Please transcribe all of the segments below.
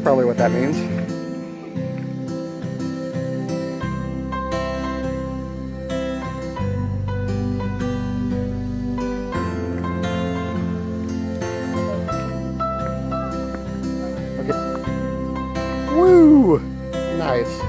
probably what that means. Okay. Woo! Nice.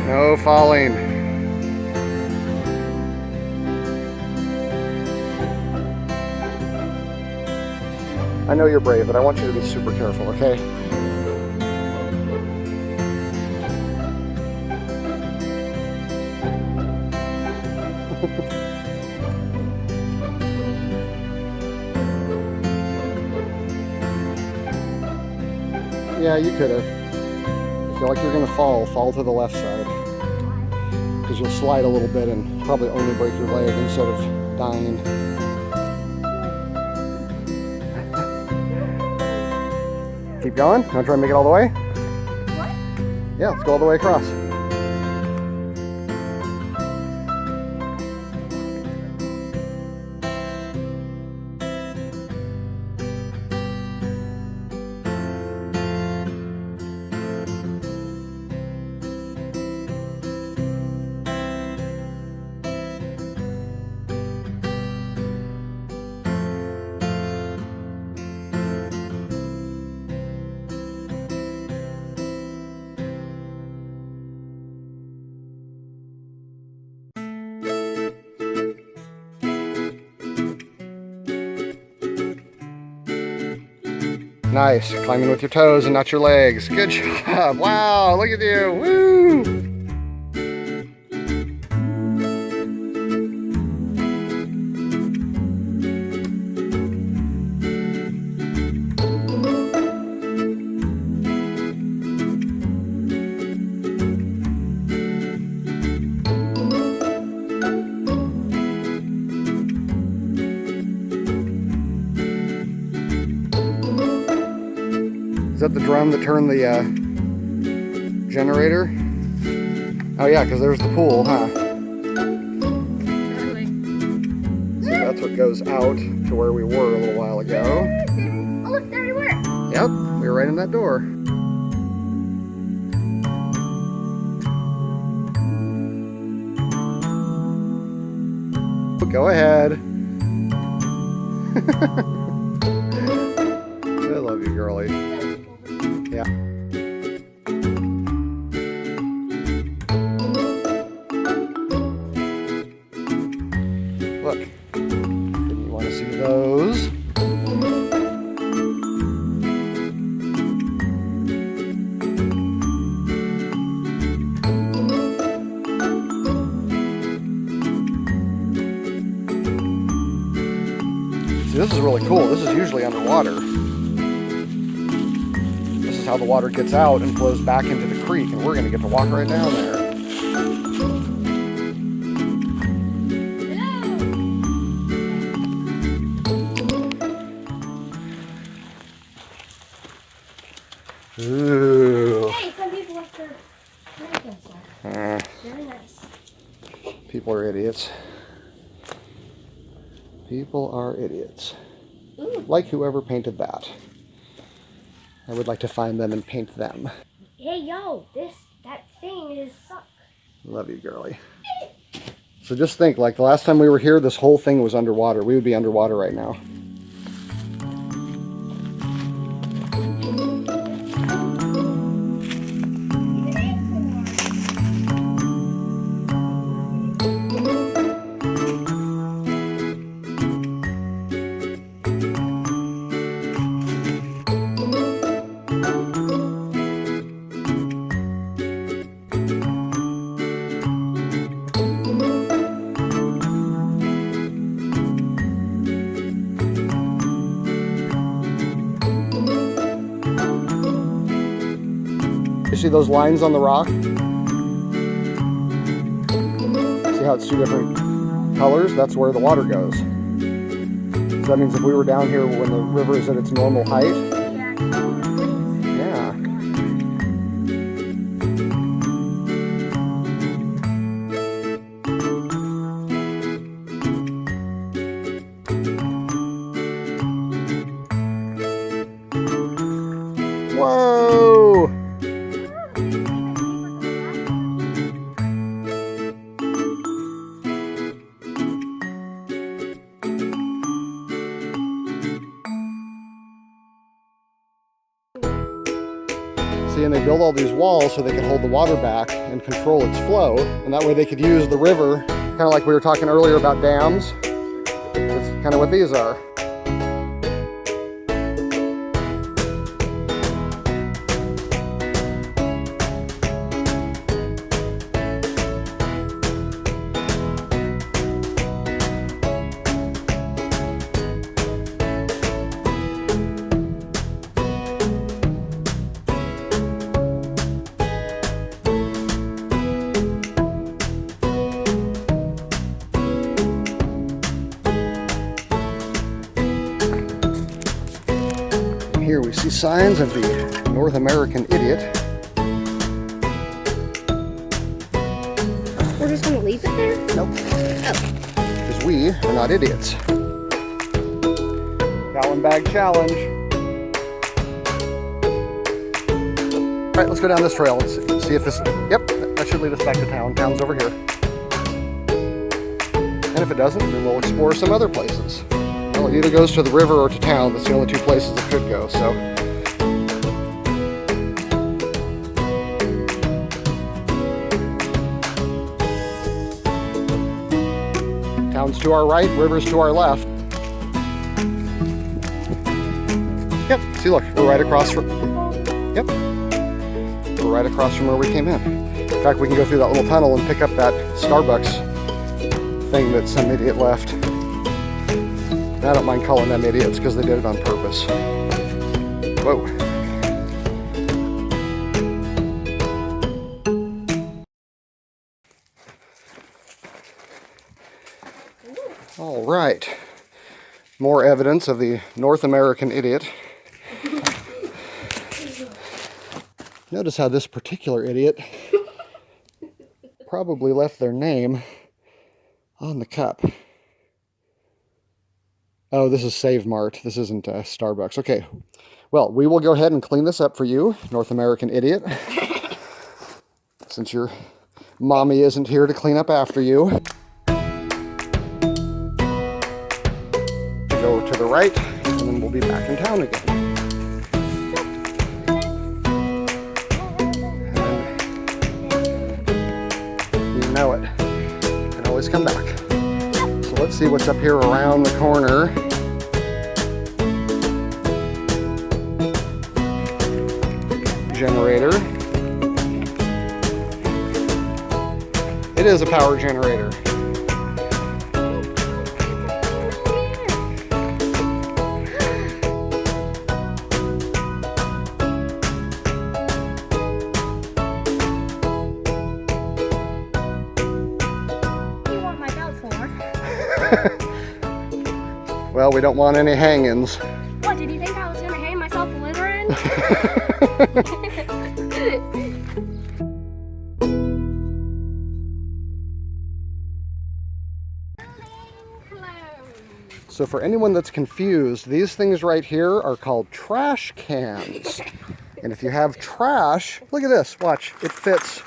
No falling. I know you're brave, but I want you to be super careful, okay? Yeah, you could have. If you feel like you're gonna fall to the left side. Because you'll slide a little bit and probably only break your leg instead of dying. Keep going. Want to try and make it all the way? What? Yeah, let's go all the way across. Nice. Climbing with your toes and not your legs. Good job. Wow, look at you. Woo! Is that the drum that turned the generator? Oh yeah, because there's the pool, huh? So that's what goes out to where we were a little while ago. Oh look, there we were. Yep, we were right in that door. Go ahead. I love you, girlie. Yeah. Look, didn't you want to see those? See, this is really cool. This is usually underwater. This is how the water gets out and flows back into the creek, and we're going to get to walk right down there. Ooh. Hey, some people left their blankets on. Very nice. People are idiots. People are idiots. Ooh. like whoever painted that. I would like to find them and paint them. Hey, yo, that thing is suck. Love you, girlie. So just think, like the last time we were here, this whole thing was underwater. We would be underwater right now. You see those lines on the rock? See how it's two different colors? That's where the water goes. So that means if we were down here when the river is at its normal height, yeah. Whoa! See, and they build all these walls so they can hold the water back and control its flow, and that way they could use the river, kind of like we were talking earlier about dams. That's kind of what these are. Here we see signs of the North American idiot. We're just gonna leave it there? Nope. Oh. Because we are not idiots. Gallon bag challenge. All right, let's go down this trail and see if this, yep, that should lead us back to town. Town's over here. And if it doesn't, then we'll explore some other places. Well, it either goes to the river or to town. That's the only two places it could go, so. Town's to our right, river's to our left. Yep, see look, we're right across from, yep. We're right across from where we came in. In fact, we can go through that little tunnel and pick up that Starbucks thing that some idiot left. I don't mind calling them idiots because they did it on purpose. Whoa. All right. More evidence of the North American idiot. Notice how this particular idiot probably left their name on the cup. Oh, this is Save Mart. This isn't Starbucks. Okay. Well, we will go ahead and clean this up for you, North American idiot. Since your mommy isn't here to clean up after you. Go to the right, and then we'll be back in town again. And you know it. You can always come back. So let's see what's up here around the corner. Generator. It is a power generator. Well, we don't want any hang-ins. What, did you think I was going to hang myself a liver in? So for anyone that's confused, these things right here are called trash cans. And if you have trash, look at this, watch, it fits.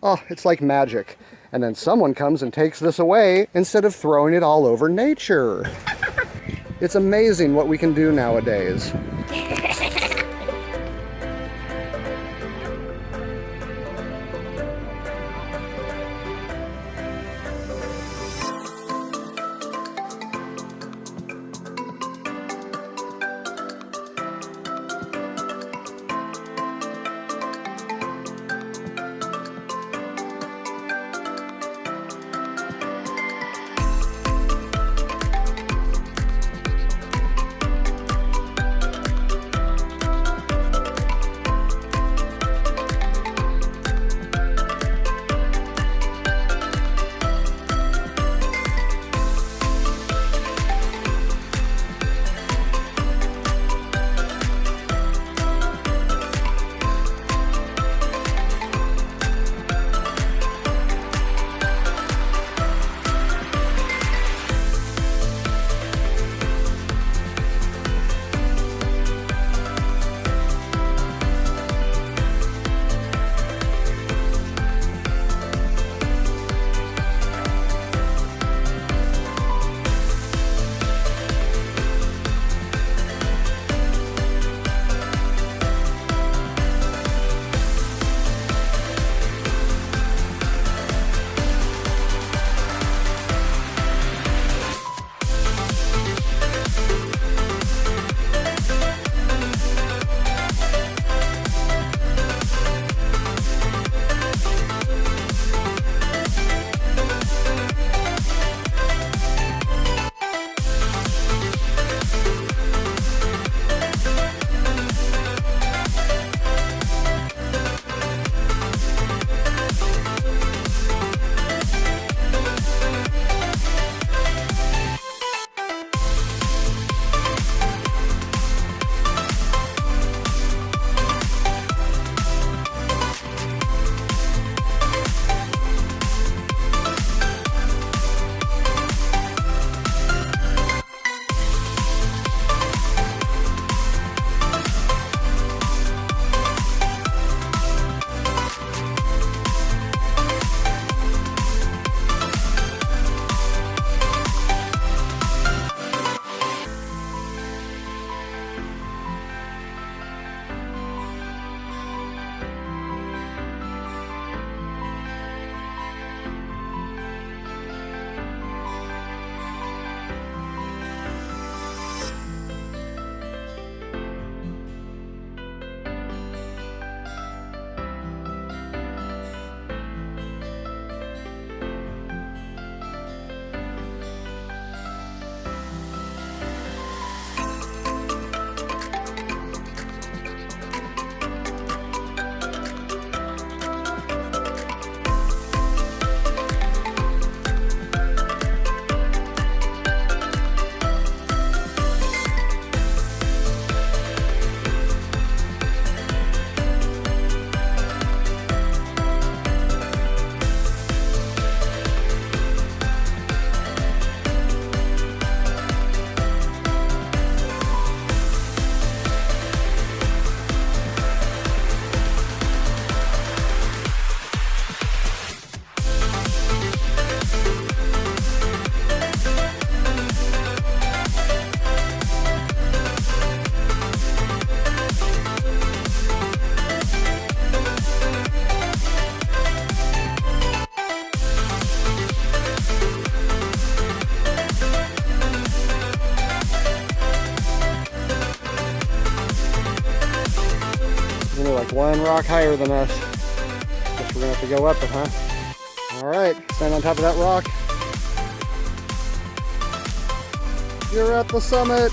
Oh, it's like magic. And then someone comes and takes this away instead of throwing it all over nature. It's amazing what we can do nowadays. like one rock higher than us. Guess we're gonna have to go up it, huh? All right, stand on top of that rock. You're at the summit.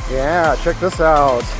Yeah, check this out.